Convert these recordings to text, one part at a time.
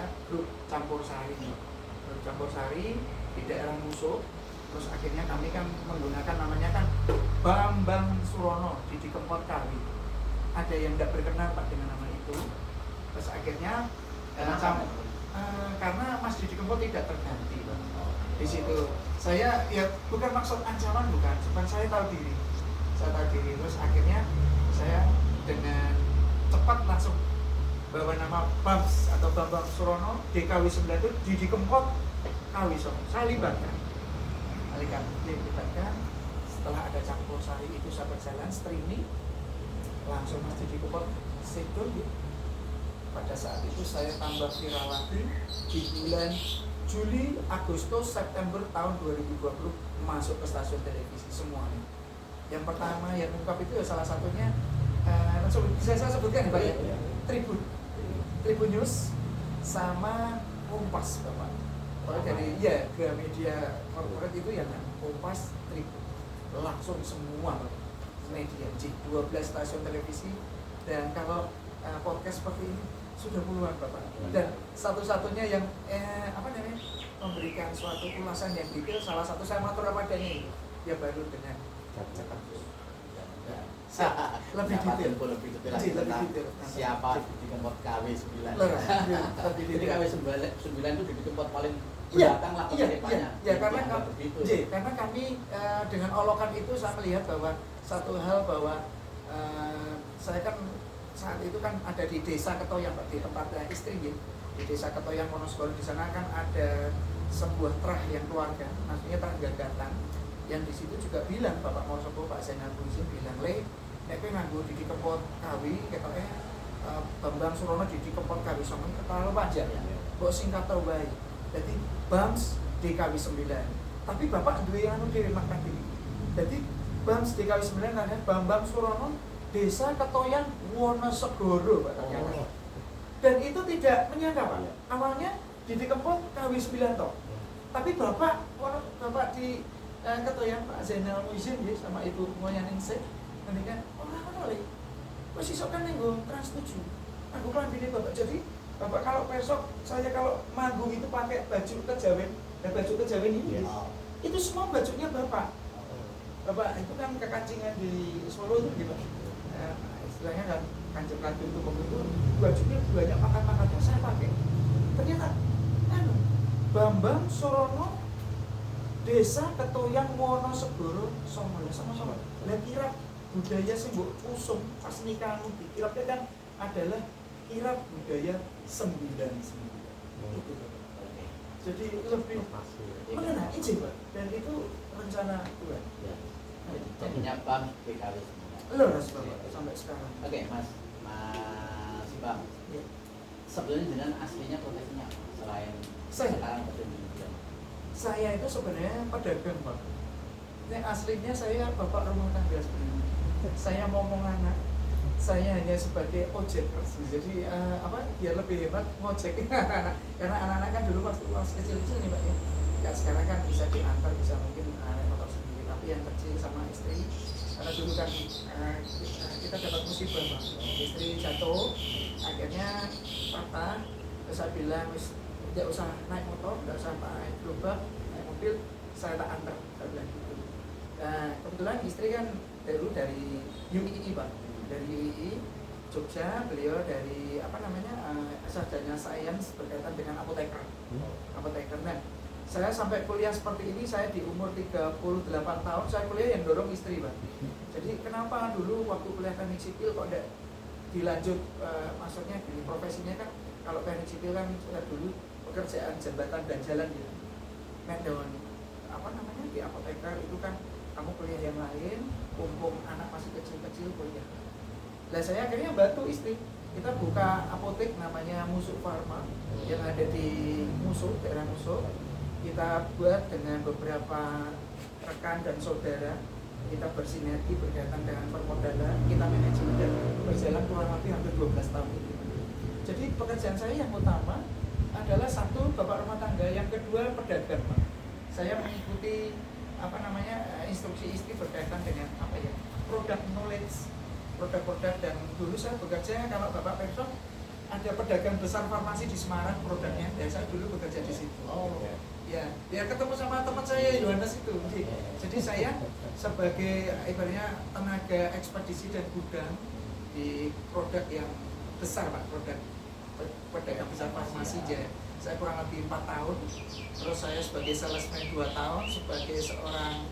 namanya grup campur sari. Grup campur sari di daerah Musuh. Terus akhirnya kami kan menggunakan namanya kan Bambang Surono di Kempot Kawi. Ada yang tidak berkenan Pak dengan nama itu. Terus akhirnya karena Mas Didi Kempot tidak terganti Pak. Di situ saya ya bukan maksud ancaman, bukan, cuma saya tahu diri. Terus akhirnya saya dengan cepat langsung bawa nama Bams atau Bambang Surono DKW 9 itu Didi Kempot Kawi Songo. Saya libatkan. Setelah ada campur sari itu saya berjalan streaming langsung Mas Didi Kempot situ ya. Pada saat itu saya tambah viral lagi di bulan Juli, Agustus, September tahun 2020 masuk ke stasiun televisi semuanya. Yang pertama yang mengungkap itu ya salah satunya bisa saya sebutkan ya Pak ya, Tribun News sama Kompas Bapak. Kalau dari ya Gramedia Corporate itu yang Kompas, Tribun langsung semua media di 12 stasiun televisi. Dan kalau podcast seperti ini sudah puluhan Bapak. Dan satu-satunya yang memberikan suatu ulasan yang detail, salah satu saya matur apa adanya ya baru dengan cepat. Lebih detail siapa di Kempot KW 9. Jadi KW 9 itu di Kempot paling belakang lah depannya. Ya karena kami dengan olokan itu saya melihat bahwa satu hal bahwa saya kan saat itu kan ada di desa Ketoyang Pak, di tempatnya istri ya. Di desa Ketoyang Wonosobo di sana kan ada sebuah terah yang keluarga, maksudnya terah gagatan, yang di situ juga bilang Bapak Wonosobo Pak Zainal Abidin bilang nek kowe nganggo Didi Kempot Kawi ketoke Bambang Surono Didi Kempot Kawi Songo terlalu panjang ya. Mbok singkat tau wae. Dadi Bams DKW 9. Tapi Bapak duwe anu dhewe makan dhewe. Dadi Bams DKW 9 ada Bambang Surono Desa Ketoyang Wonosegoro Pak. Dan itu tidak menyangka Pak. Awalnya Didi Kempot Kawi 9 toh. Tapi Bapak di Ketoyang Pak Zainal Abidin ya sama Ibu Moyaningsih kan orang oleh wis iso kan nggo Trans 7. Aku klambine Bapak. Jadi Bapak kalau besok saya kalau manggung itu pakai baju kejawen, baju kejawen ini. Itu semua bajunya Bapak. Bapak itu kan kekancingan di Solo itu gitu. Istilahnya kan kancing kanjeng itu bajunya banyak makan-makan yang saya pakai. Ternyata Bambang Surono Desa Ketoyang Wonosegoro Songo sama-sama. Lah kirap budaya sing mbok usum pas nikahmu dikirapnya kan adalah kirap budaya 99. Itu. Jadi lebih mengenai izin Pak, dan itu rencana Tuhan. Ya. Jadinya Bang PKW. Leres Bapak sampai sekarang. Oke, Mas Bang. Ya. Sebetulnya dengan aslinya profesinya selain sekarang berpendidikan. Saya itu sebenarnya pedagang Pak. Ini aslinya saya bapak rumah tangga sebenarnya. Saya ngomong anak, saya hanya sebagai ojek. Jadi biar lebih hebat ngojek. Karena anak-anak kan dulu waktu kecil-kecil nih Pak ya. Ya sekarang kan bisa diantar, bisa mungkin naik motor sendiri. Tapi yang kecil sama istri, karena dulu kan kita dapat musibah Pak. Istri jatuh, akhirnya patah. Terus saya bilang tidak usah naik motor, tidak usah naik gerobak, naik mobil, saya tak antar. Saya bilang gitu. Nah kebetulan istri kan dari UII Pak, dari UII Jogja, beliau dari sarjana sains berkaitan dengan apoteker. Nah, saya sampai kuliah seperti ini, saya di umur 38 tahun, saya kuliah yang dorong istri Pak. Jadi kenapa dulu waktu kuliah teknik sipil kok tidak dilanjut, maksudnya di profesinya kan, kalau teknik sipil kan dulu pekerjaan jembatan dan jalan gitu. Mendawan di apoteker itu kan kamu kuliah yang lain, mumpung anak masih kecil-kecil kuliah. Lah saya akhirnya bantu istri. Kita buka apotek namanya Musuh Pharma yang ada di Musuh, daerah Musuh. Kita buat dengan beberapa rekan dan saudara. Kita bersinergi berkaitan dengan permodalan, kita manajemen dan berjalan kurang lebih hampir 12 tahun. Jadi pekerjaan saya yang utama adalah satu bapak rumah tangga, yang kedua pedagang Pak. Saya mengikuti instruksi istri berkaitan dengan produk knowledge, produk-produk, dan dulu saya bekerja kalau Bapak besok ada pedagang besar farmasi di Semarang produknya, ya saya dulu bekerja di situ. Oh. Ya ketemu sama teman saya Yohanes itu. Jadi saya sebagai ibaratnya tenaga ekspedisi dan gudang di produk yang besar Pak, produk pedagang besar farmasi ya. Saya kurang lebih 4 tahun. Terus saya sebagai salesman 2 tahun, sebagai seorang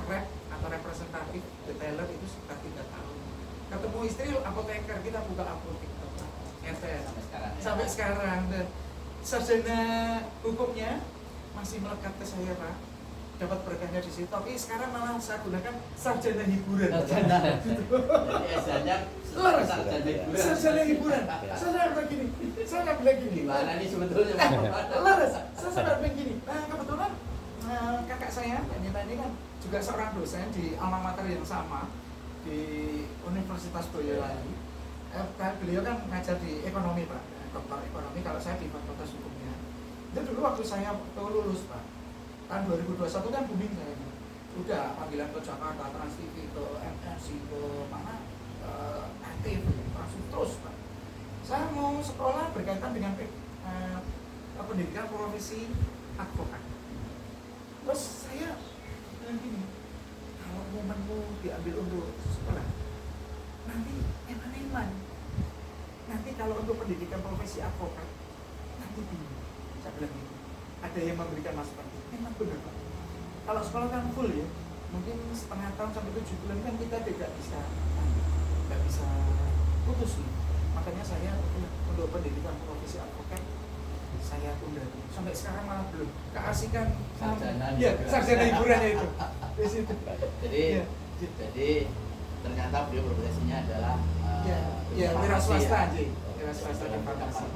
rep atau representatif detailer itu sekitar 3 tahun. Ketemu istri apoteker, kita buka apotek sampai sekarang. Dan sarjana hukumnya masih melekat ke saya Pak, dapat berkahnya di situ. Tapi sekarang malah saya gunakan sarjana hiburan. Sarjana hiburan. Saya bilang gini. Gimana nih sebetulnya? Saya bilang gini. Nah kebetulan kakak saya ini kan juga seorang dosen di alma mater yang sama di Universitas Boyolali. Beliau kan ngajar di ekonomi Pak, doktor ekonomi. Kalau saya di fakultas hukumnya. Itu dulu waktu saya lulus Pak, tahun 2021 kan booming saya. Udah panggilan ke Jakarta, Trans TV, ke MNC, ke mana, aktif, langsung terus Pak. Saya mau sekolah berkaitan dengan pendidikan profesi advokat. Terus saya bilang gini, kalau momenmu diambil untuk sekolah, nanti eman-eman. Nanti kalau untuk pendidikan profesi advokat, nanti bingung. Saya bilang gitu. Ada yang memberikan masukan. Memang benar Pak. Kalau sekolah kan full ya, mungkin setengah tahun sampai 7 bulan kan kita tidak bisa putus nih. Makanya saya untuk pendidikan profesi advokat saya tunda sampai sekarang malah belum keasikan sarjana hiburannya itu di situ. Jadi ternyata beliau profesinya adalah wira swasta aja. Wira swasta dan farmasi.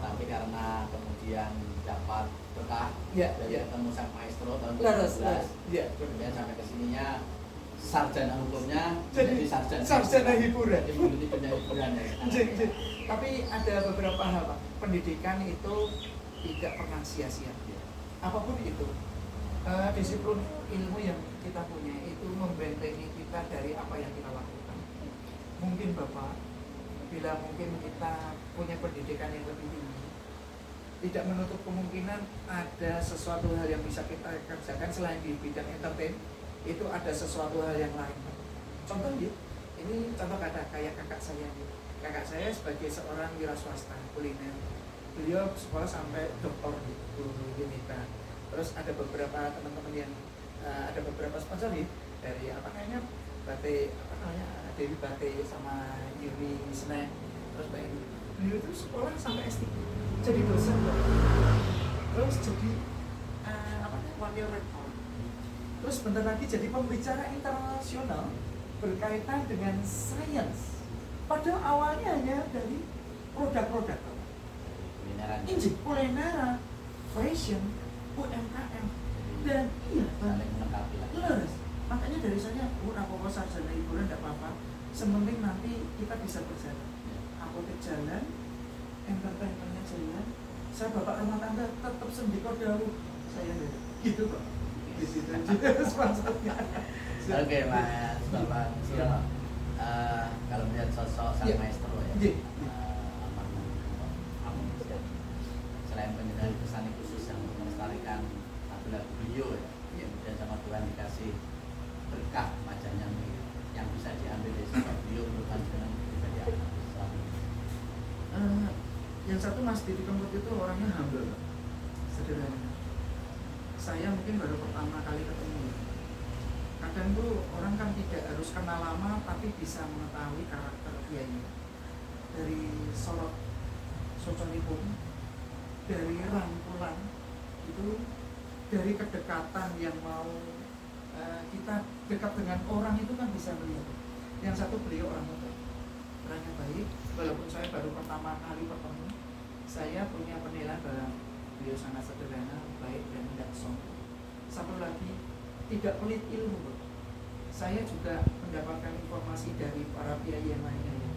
Tapi karena kemudian dapat berkah dari ketemu sang maestro tahun 2012, kemudian sampai kesininya sarjana hukumnya jadi sarjana hiburan. Jadi dunia hiburan ya. Tapi ada beberapa hal Pak, pendidikan itu tidak pernah sia-sia. Apapun itu, disiplin ilmu yang kita punya itu membentengi kita dari apa yang kita lakukan. Mungkin Bapak, bila mungkin kita punya pendidikan yang lebih tinggi, tidak menutup kemungkinan ada sesuatu hal yang bisa kita kerjakan selain di bidang entertain. Itu ada sesuatu hal yang lain. Contoh ya, ini contoh kata kayak kakak saya. Kakak saya sebagai seorang wira swasta kuliner, beliau sekolah sampai doktor di Unita. Terus ada beberapa teman-teman yang ada beberapa sponsor nih dari Dewi Batik sama Yuni Snack. Terus beliau itu sekolah sampai S3, jadi dosen terus jadi wakil rektor. Terus bentar lagi jadi pembicara internasional berkaitan dengan sains. Padahal awalnya hanya dari produk-produk kulineran, fashion, UMKM, dan leres. Makanya dari saya, apa-apa sarjana hiburan tidak apa-apa, sementing nanti kita bisa berjalan. Apotek jalan, entertainmentnya jalan, saya bapak rumah tangga tetap sendiri dahulu. Saya gitu kok. Di situ sponsornya. Oke Mas Bapak Siono, kalau melihat sosok sang maestro ya, selain penyerahan pesan khusus yang melestarikan lagu-lagu beliau ya, kemudian sama Tuhan dikasih berkah macamnya yang bisa diambil dari sosok beliau menurut panjenengan pribadi apa? Yang satu Mas Didi Kempot itu orangnya humble, sederhana. Saya mungkin baru pertama kali ketemu. Kadang tuh orang kan tidak harus kenal lama tapi bisa mengetahui karakter dianya. Dari sorot soconipun, dari rangkulan itu, dari kedekatan yang mau kita dekat dengan orang itu kan bisa melihat. Yang satu beliau orangnya baik, walaupun saya baru pertama kali bertemu, saya punya penilaian bahwa beliau sangat sederhana, baik dan tidak sombong. Satu lagi, tidak pelit ilmu. Saya juga mendapatkan informasi dari para kiai yang lainnya ya.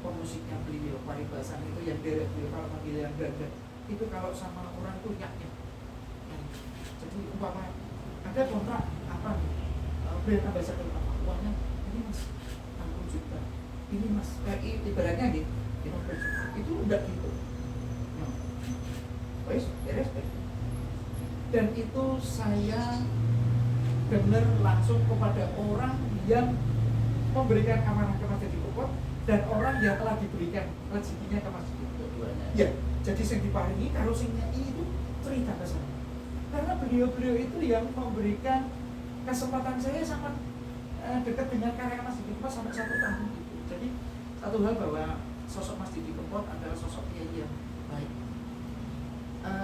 Pemusiknya beliau, paribasan itu yang derek beliau kalau manggil yang ganda itu kalau sama orang tuh yaknya. Jadi umpama ada kontrak apa nih, brand ambassador apa, uangnya ini Mas 60 juta. ini mas, ibaratnya gitu, itu enggak gitu. Wes, beres. Dan itu saya benar langsung kepada orang yang memberikan amanah ke Masjid Dikopot dan orang yang telah diberikan rezekinya ke Masjid Dikopot. Ya, jadi yang diparingi karo sing nyai itu cerita ke saya. Karena beliau-beliau itu yang memberikan kesempatan saya sangat dekat dengan karya Masjid Dikopot sampai 1 tahun itu. Jadi satu hal bahwa sosok Masjid Dikopot adalah sosok kiai yang baik.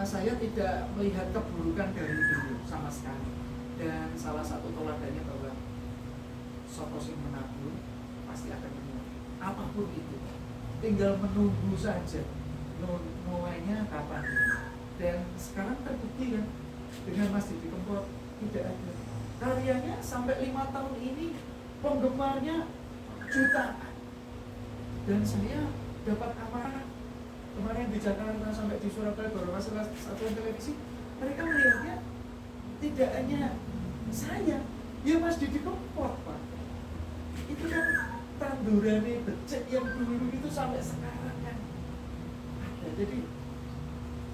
Saya tidak melihat keburukan dari beliau sama sekali. Dan salah satu toladannya bahwa sosok yang menabur pasti akan menunggu apapun itu, tinggal menunggu saja mulainya kapan. Dan sekarang terbukti kan dengan Masjid Dikopot tidak ada karyanya sampai 5 tahun ini penggemarnya jutaan. Dan saya dapat amanah kemarin di Jakarta sampai di Surabaya beberapa satuan televisi, mereka melihatnya tidak hanya saya, ya Masjid Dikopot Pak. Itu kan tandurannya becek yang dulu itu sampai sekarang kan ada. Jadi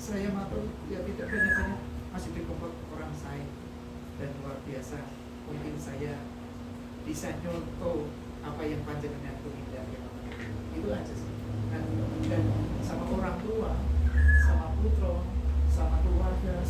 saya matur ya tidak banyak-banyak Masjid Dikopot orang saya dan luar biasa. Mungkin saya bisa nyontoh apa yang panjenengan tuliskan. Itu aja sih. Dan sama orang tua, sama putra, sama keluarga.